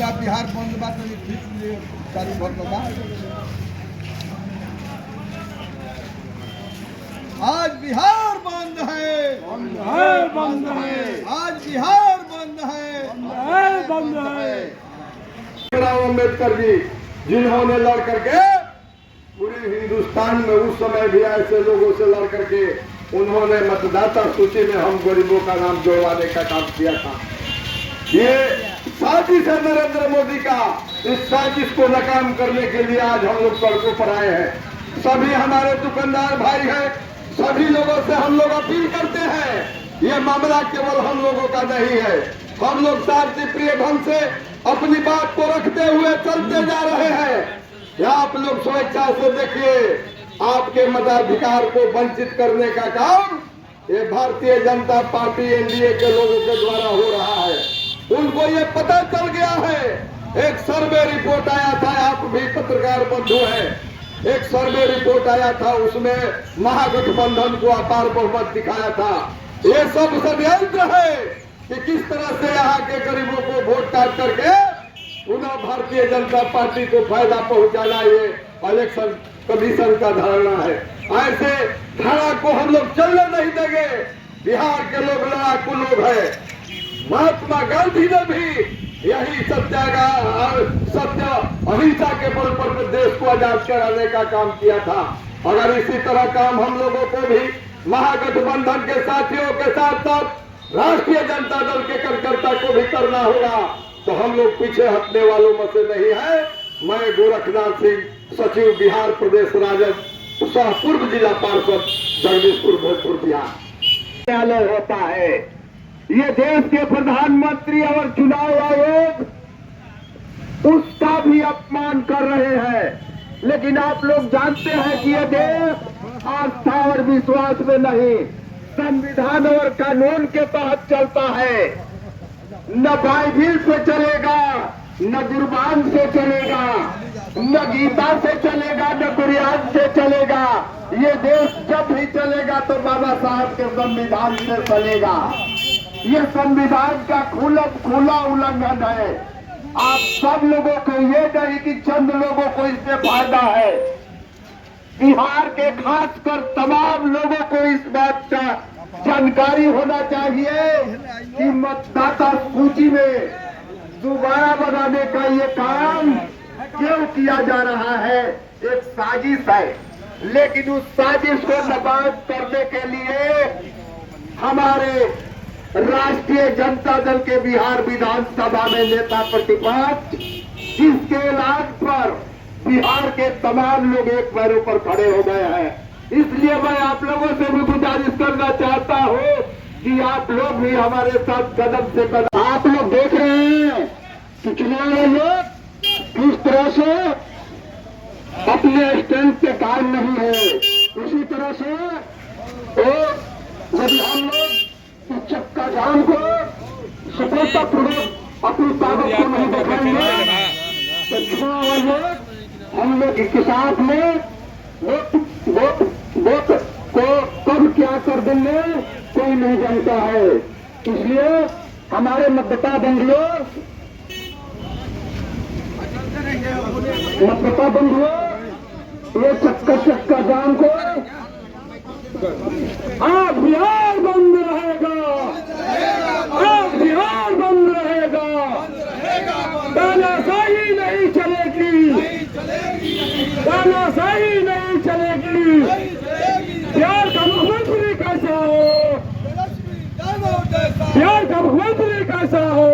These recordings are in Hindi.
पूरा बिहार बंद बात ठीक चालू भर आज बिहार बंद है, बंद है, आज बिहार बंद है, बंद है। अम्बेडकर जी जिन्होंने लड़ करके पूरे हिंदुस्तान में उस समय भी ऐसे लोगों से लड़ करके उन्होंने मतदाता सूची में हम गरीबों का नाम जोड़वाने का काम किया था। ये साजिश है नरेंद्र मोदी का। इस साजिश को नाकाम करने के लिए आज हम लोग सड़कों पर आए हैं। सभी हमारे दुकानदार भाई हैं, सभी लोगों से हम लोग अपील करते हैं, ये मामला केवल हम लोगों का नहीं है। हम लोग शांति प्रिय ढंग से अपनी बात को रखते हुए चलते जा रहे हैं। आप लोग स्वेच्छा से देखिए, आपके मताधिकार को वंचित करने का काम ये भारतीय जनता पार्टी एनडीए के लोगों के द्वारा हो रहा है। उनको ये पता चल गया है। एक सर्वे रिपोर्ट आया था, आप भी पत्रकार बंधु हैं, एक सर्वे रिपोर्ट आया था, उसमें महागठबंधन को अपार बहुमत दिखाया था। ये सब षड्यंत्र है कि किस तरह से यहाँ के गरीबों को वोट काट करके पुनः भारतीय जनता पार्टी को फायदा पहुंचाना ये इलेक्शन कमीशन का धारणा है। ऐसे धारा को हम लोग चलने नहीं देंगे। बिहार के लोग लड़ाकू लोग हैं। महात्मा गांधी ने भी यही सत्याग्रह सत्य अहिंसा के बल पर देश को आजाद कराने का काम किया था। अगर इसी तरह काम हम लोगों को भी महागठबंधन के साथियों के साथ साथ राष्ट्रीय जनता दल के कार्यकर्ता को भी करना होगा, तो हम लोग पीछे हटने वालों में से नहीं है। मैं गोरखनाथ सिंह, सचिव बिहार प्रदेश राजद सह पूर्व जिला पार्षद जगदीशपुर भोजपुर बिहार। न्यायालय होता है, ये देश के प्रधानमंत्री और चुनाव आयोग उसका भी अपमान कर रहे हैं। लेकिन आप लोग जानते हैं कि यह देश आस्था और विश्वास में नहीं, संविधान और कानून के तहत चलता है। न बाइबिल से चलेगा, न गुरबान से चलेगा, न गीता से चलेगा, न कुरान से चलेगा। ये देश जब भी चलेगा तो बाबा साहब के संविधान से चलेगा। ये संविधान का खुला उल्लंघन है। आप सब लोगों को ये नहीं कि चंद लोगों को इससे फायदा है। बिहार के खासकर तमाम लोगों को इस बात का जानकारी होना चाहिए कि मतदाता सूची में दोबारा बनाने का ये काम क्यों किया जा रहा है। एक साजिश है, लेकिन उस साजिश को नाकाम करने के लिए हमारे राष्ट्रीय जनता दल के बिहार विधानसभा में नेता प्रतिपक्ष, जिसके ऐलान पर बिहार के तमाम लोग एक पैरों पर खड़े हो गए हैं। इसलिए मैं आप लोगों से भी गुजारिश करना चाहता हूं कि आप लोग भी हमारे साथ कदम से कदम। आप लोग देख रहे हैं कि चुनाव आयोग किस तरह से अपने स्टैंड पे कायम नहीं है। उसी तरह से यदि हम लोग इस चक्का जाम को सफलतापूर्वक अपनी ताकत को नहीं दिखाएंगे तो चुनाव आयोग हम लोग के साथ में वोट को कब क्या कर देंगे कोई नहीं जानता है। इसलिए हमारे मतदाता बंधुओं ये चक्का जाम को आज बिहार बंद रहेगा, आज बिहार बंद रहेगा। तानाशाही नहीं चलेगी, तानाशाही नहीं चलेगी। बिहार का मुख्यमंत्री कैसा हो, बिहार का मुख्यमंत्री कैसा हो।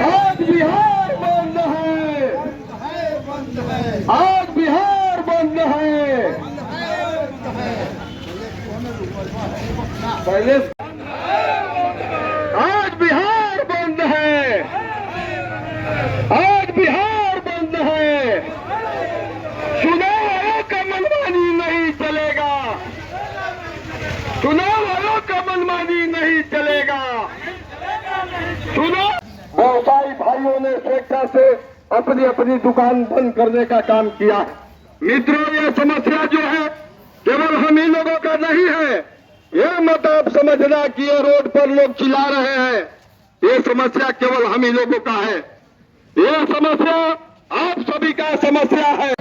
आज बिहार बंद है, आज बिहार बंद है। पहले आज बिहार बंद है, आज बिहार बंद है। चुनाव आयोग का मनमानी नहीं चलेगा, चुनाव आयोग का मनमानी नहीं चलेगा। चुनाव व्यवसायी भाइयों ने स्वेच्छा से अपनी अपनी दुकान बंद करने का काम किया। मित्रों, ये समस्या जो है केवल हम ही लोगों का नहीं है, ये मत आप समझना कि ये रोड पर लोग चिल्ला रहे हैं, ये समस्या केवल हम ही लोगों का है। ये समस्या आप सभी का समस्या है।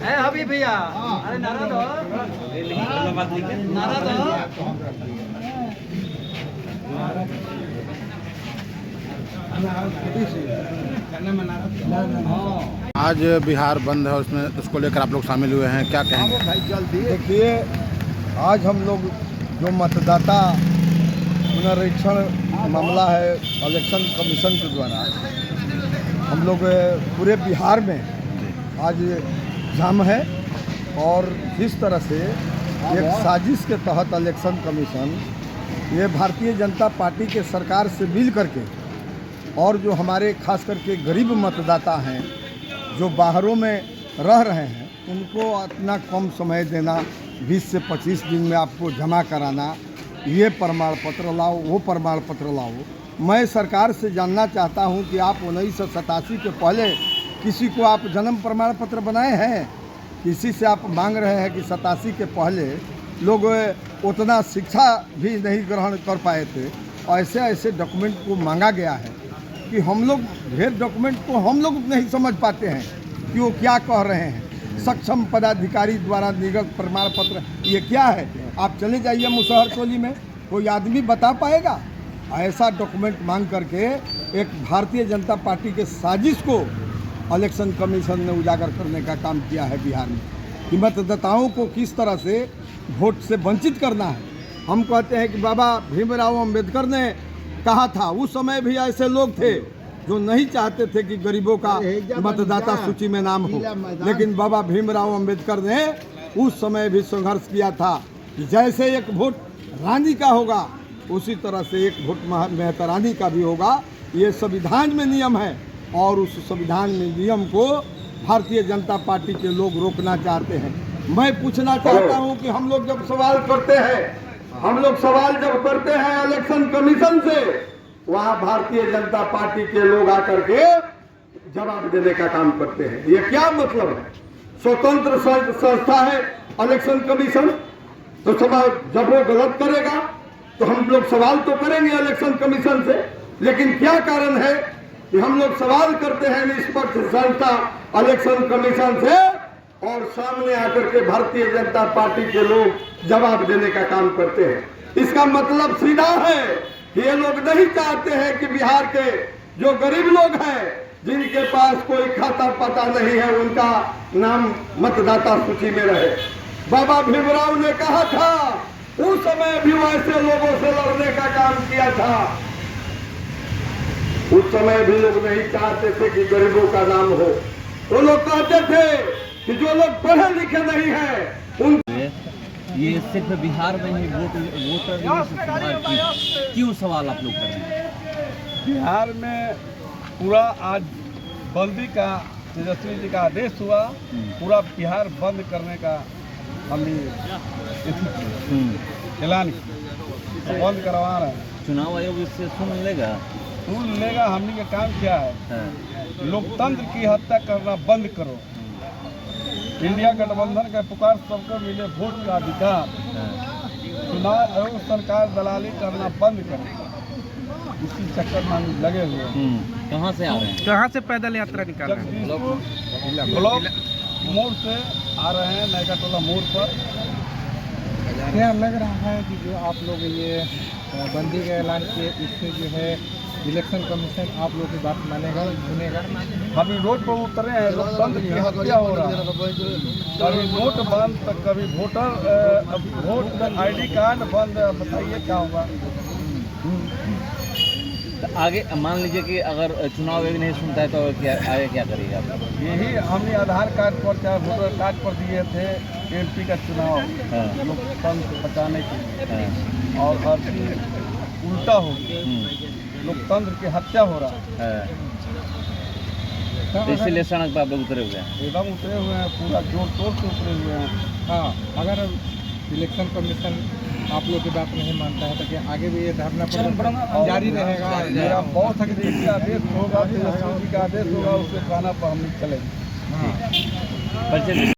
है अभी भैया, अरे नारा दो, नारा दो। आज बिहार बंद है, उसमें उसको लेकर आप लोग शामिल हुए हैं, क्या कहेंगे? भाई जल्दी देखिए, आज हम लोग जो मतदाता पुनरीक्षण मामला है इलेक्शन कमीशन के द्वारा, हम लोग पूरे बिहार में आज जाम है। और जिस तरह से एक साजिश के तहत इलेक्शन कमीशन ये भारतीय जनता पार्टी के सरकार से मिल करके, और जो हमारे खास करके गरीब मतदाता हैं जो बाहरों में रह रहे हैं, उनको इतना कम समय देना, 20 से 25 दिन में आपको जमा कराना, ये प्रमाण पत्र लाओ, वो प्रमाण पत्र लाओ। मैं सरकार से जानना चाहता हूं कि आप 1987 के पहले किसी को आप जन्म प्रमाण पत्र बनाए हैं? किसी से आप मांग रहे हैं कि 87 के पहले लोग उतना शिक्षा भी नहीं ग्रहण कर पाए थे। ऐसे ऐसे डॉक्यूमेंट को मांगा गया है कि हम लोग ढेर डॉक्यूमेंट को हम लोग नहीं समझ पाते हैं कि वो क्या कह रहे हैं। सक्षम पदाधिकारी द्वारा निर्गत प्रमाण पत्र ये क्या है? आप चले जाइए मुसहर टोली में, कोई आदमी बता पाएगा? ऐसा डॉक्यूमेंट मांग करके एक भारतीय जनता पार्टी के साजिश को इलेक्शन कमीशन ने उजागर करने का काम किया है बिहार में, कि मतदाताओं को किस तरह से वोट से वंचित करना है। हम कहते हैं कि बाबा भीमराव अंबेडकर ने कहा था, उस समय भी ऐसे लोग थे जो नहीं चाहते थे कि गरीबों का मतदाता सूची में नाम हो, लेकिन बाबा भीमराव अंबेडकर ने उस समय भी संघर्ष किया था कि जैसे एक वोट रानी का होगा उसी तरह से एक वोट मेहता रानी का भी होगा। ये संविधान में नियम है और उस संविधान में नियम को भारतीय जनता पार्टी के लोग रोकना चाहते हैं। मैं पूछना चाहता हूं कि हम लोग जब सवाल करते हैं, जब करते हैं इलेक्शन कमीशन से, वहां भारतीय जनता पार्टी के लोग आकर के जवाब देने का काम करते हैं। ये क्या मतलब है? स्वतंत्र संस्था है इलेक्शन कमीशन, तो सवाल जब वो गलत करेगा तो हम लोग सवाल तो करेंगे इलेक्शन कमीशन से, लेकिन क्या कारण है कि हम लोग सवाल करते हैं निष्पक्ष संस्था इलेक्शन कमीशन से और सामने आकर के भारतीय जनता पार्टी के लोग जवाब देने का काम करते हैं। इसका मतलब सीधा है कि ये लोग नहीं चाहते हैं कि बिहार के जो गरीब लोग हैं, जिनके पास कोई खाता पता नहीं है, उनका नाम मतदाता सूची में रहे। बाबा भीमराव ने कहा था, उस समय भी वैसे लोगों से लड़ने का काम किया था। उस समय भी लोग नहीं चाहते थे कि गरीबों का नाम हो। वो लोग कहते थे कि जो लोग पढ़े लिखे नहीं हैं उन ये सिर्फ बिहार में ही वोटर क्यों सवाल आप लोग कर रहे हैं? बिहार में पूरा आज बंदी का तेजस्वी जी का आदेश हुआ, पूरा बिहार बंद करने का हमने ऐलान किया, बंद करवा रहे हैं। चुनाव आयोग इससे सुन लेगा? हमने का काम क्या है? लोकतंत्र की हत्या करना बंद करो। इंडिया गठबंधन का पुकार सबको मिले वोट का अधिकार। चुनाव आयोग सरकार दलाली करना बंद करे, इसी चक्कर में हम लगे हुए हैं। कहाँ से आ रहे हैं? कहाँ से पैदल यात्रा निकाल रहे हैं? ब्लॉक मोड़ से आ रहे हैं, नैका टोला मोड़ पर। क्या लग रहा है कि जो आप लोग ये बंदी का ऐलान किए, इससे जो है इलेक्शन कमीशन आप लोग की बात मानेगा, सुनेगा? हम रोड पर उतरे हैं, लोकतंत्र की हत्या हो रहा है। कभी नोट बंद तो कभी वोट ID कार्ड बंद, बताइए क्या होगा? तो आगे मान लीजिए कि अगर चुनाव आयोग नहीं सुनता है तो क्या आगे क्या करेगा? यही हमने आधार कार्ड पर चाहे वोटर कार्ड पर दिए थे MP का चुनाव लोकतंत्र बचाने के लिए, और अभी उल्टा हो गया, लोकतंत्र की हत्या हो रहा है। तो इसीलिए सड़क पर आप लोग उतरे हुए हैं? एकदम उतरे हुए हैं, पूरा जोर तोड़ से उतरे हुए हैं। हाँ, अगर इलेक्शन कमीशन आप लोग की बात नहीं मानता है, तो क्या आगे भी ये धरना प्रदर्शन जारी रहेगा? मेरा बहुत अग्रेसी आदेश होगा, तेजस्वी जी का आदेश होगा, उसके खाना पर हम चलेंगे। हाँ। परिचय